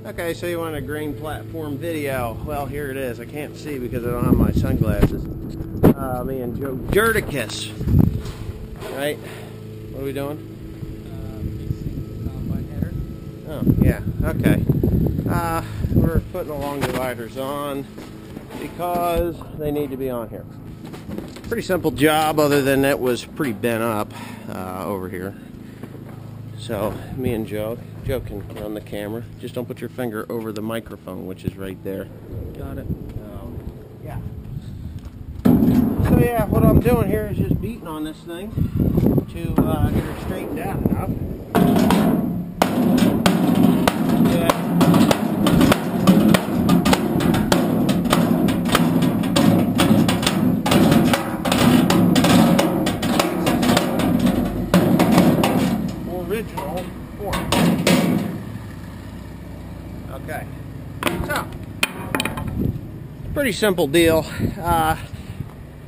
Okay, so you want a grain platform video. Well, here it is. I can't see because I don't have my sunglasses. Me and Joe Jurdicus. Right? What are we doing? Fixing the combine header. Oh, yeah. Okay. We're putting the long dividers on because they need to be on here. Pretty simple job, other than it was pretty bent up over here. So me and Joe can run the camera. Just don't put your finger over the microphone, which is right there. Got it. Yeah. So yeah, what I'm doing here is just beating on this thing to get her straightened out enough. Yeah. Original form. Okay, so pretty simple deal.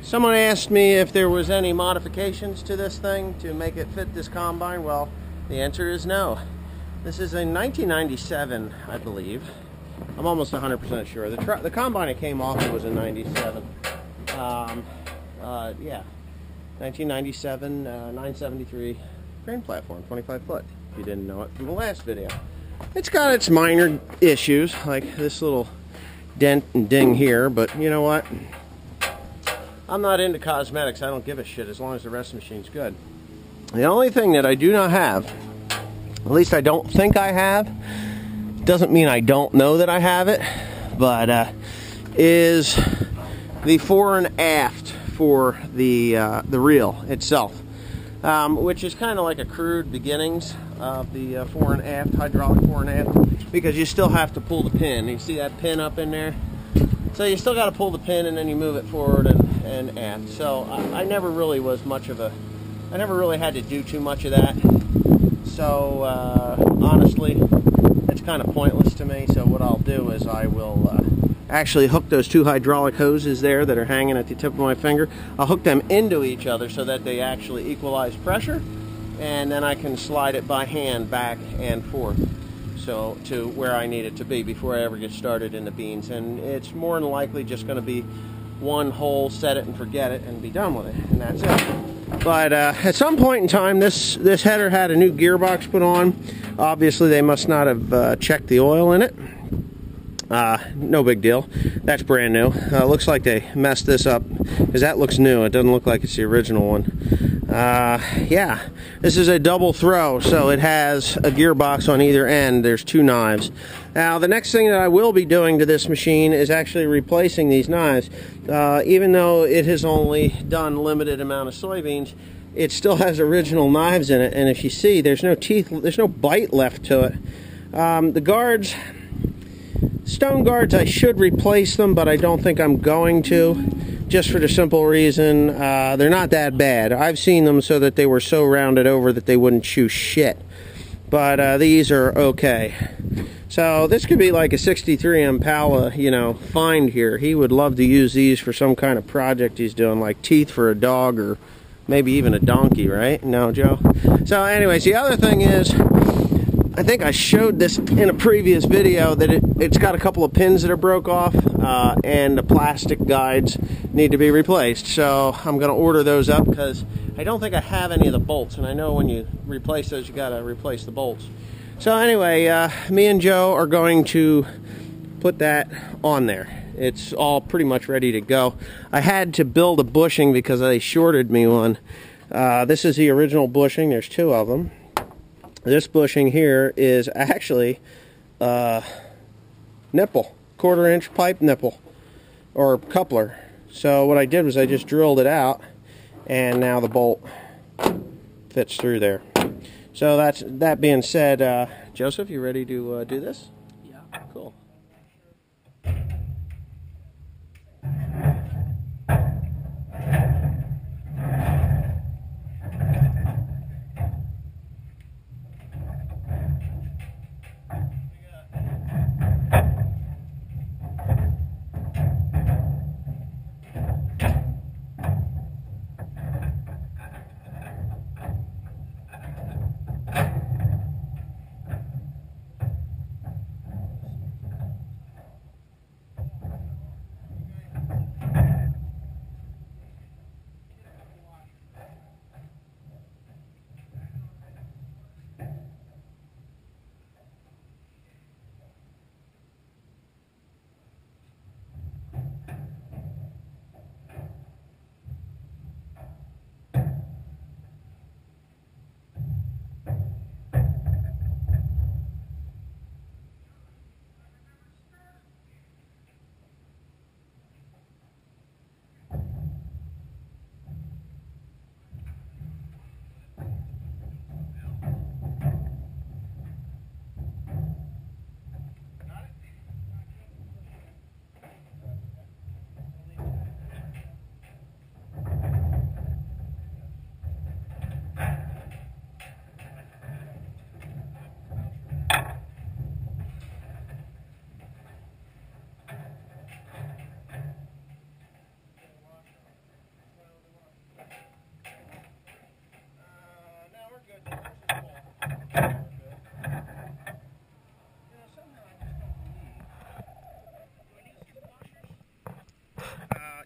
Someone asked me if there was any modifications to this thing to make it fit this combine. Well, the answer is no. This is a 1997, I believe. I'm almost 100% sure. The combine it came off of was a 97. Yeah, 1997, 973 grain platform, 25 foot. If you didn't know it from the last video. It's got its minor issues, like this little dent and ding here, but you know what? I'm not into cosmetics. I don't give a shit as long as the rest of the machine's good. The only thing that I do not have, at least I don't think I have, doesn't mean I don't know that I have it, but is the fore and aft for the reel itself, which is kind of like a crude beginnings of the fore and aft, hydraulic fore and aft, because you still have to pull the pin. You see that pin up in there? So you still got to pull the pin and then you move it forward and aft. So I never really was much of a, I never really had to do too much of that. So honestly, it's kind of pointless to me. So what I'll do is I will actually hook those two hydraulic hoses there that are hanging at the tip of my finger. I'll hook them into each other so that they actually equalize pressure, and then I can slide it by hand back and forth, so to where I need it to be before I ever get started in the beans. And it's more than likely just going to be one hole, set it and forget it, and be done with it, and that's it. But at some point in time, this header had a new gearbox put on. Obviously, they must not have checked the oil in it. No big deal. That's brand new. Looks like they messed this up, because that looks new. It doesn't look like it's the original one. Yeah, this is a double throw, so it has a gearbox on either end. There's two knives. Now, the next thing that I will be doing to this machine is actually replacing these knives. Even though it has only done limited amount of soybeans, it still has original knives in it, and if you see, there's no teeth, there's no bite left to it. The guards, stone guards, I should replace them, but I don't think I'm going to, just for the simple reason they're not that bad. I've seen them so that they were so rounded over that they wouldn't chew shit, but these are okay. So this could be like a 63 Impala, you know, find here. He would love to use these for some kind of project he's doing, like teeth for a dog or maybe even a donkey, right? No, Joe? So anyways, the other thing is, I think I showed this in a previous video, that it's got a couple of pins that are broke off, and the plastic guides need to be replaced. So I'm going to order those up, because I don't think I have any of the bolts, and I know when you replace those, you got to replace the bolts. So anyway, me and Joe are going to put that on there. It's all pretty much ready to go. I had to build a bushing because they shorted me one. This is the original bushing. There's two of them. This bushing here is actually nipple, 1/4 inch pipe nipple or coupler. So what I did was I just drilled it out, and now the bolt fits through there. So that being said, Joseph, you ready to do this? Yeah. Cool.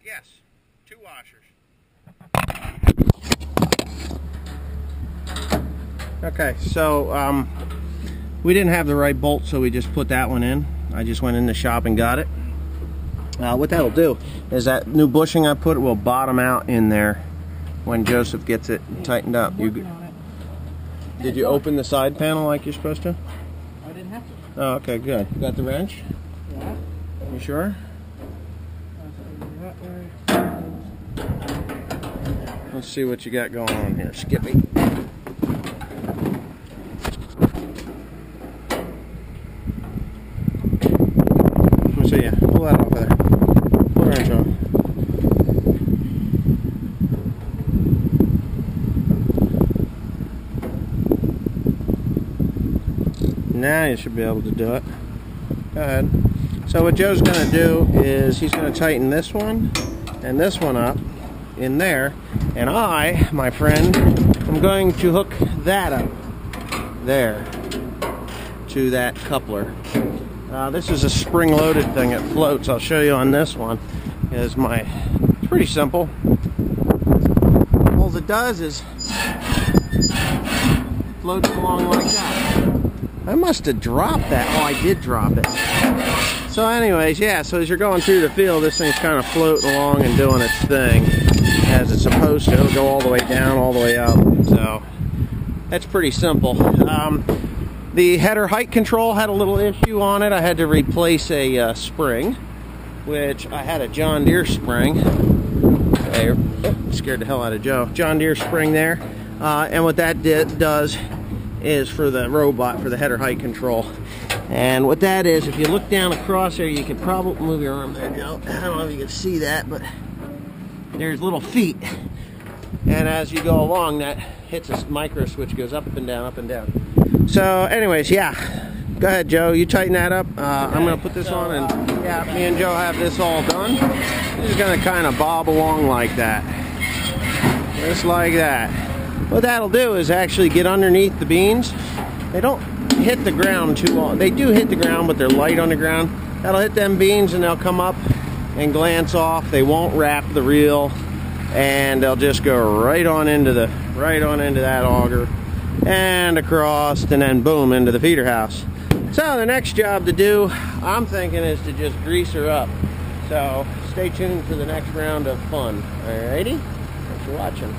Yes, 2 washers. Okay, so we didn't have the right bolt, so we just put that one in. I just went in the shop and got it. What that'll do is that new bushing I put will bottom out in there when Joseph gets it tightened up. Did you open the side panel like you're supposed to? I didn't have to. Oh, okay, good. You got the wrench? Yeah. You sure? Let's see what you got going on here, Skippy. Let me see ya. Pull that off of there. Pull the wrench off. Now you should be able to do it. Go ahead. So what Joe's going to do is he's going to tighten this one and this one up in there, and I, my friend, am going to hook that up there to that coupler. This is a spring-loaded thing. It floats. I'll show you on this one. It's pretty simple. All it does is floats along like that. I must have dropped that. Oh, I did drop it. So anyways, yeah, so as you're going through the field, this thing's kind of floating along and doing its thing as it's supposed to. It'll go all the way down, all the way up. So that's pretty simple. The header height control had a little issue on it. I had to replace a spring, which I had a John Deere spring. Scared the hell out of Joe. John Deere spring there. And what that does is for the robot, for the header height control. And what that is, if you look down across there, you can probably move your arm there, Joe. I don't know if you can see that, but there's little feet. And as you go along, that hits a micro switch, goes up and down, up and down. So anyways, yeah. Go ahead, Joe. You tighten that up. I'm going to put this on, and yeah, me and Joe have this all done. This is going to kind of bob along like that. Just like that. What that'll do is actually get underneath the beans. They don't hit the ground too long. They do hit the ground, but they're light on the ground. That'll hit them beans and they'll come up and glance off. They won't wrap the reel, and they'll just go right on into that auger and across, and then boom, into the feeder house. So the next job to do, I'm thinking, is to just grease her up. So stay tuned for the next round of fun. Alrighty? Thanks for watching.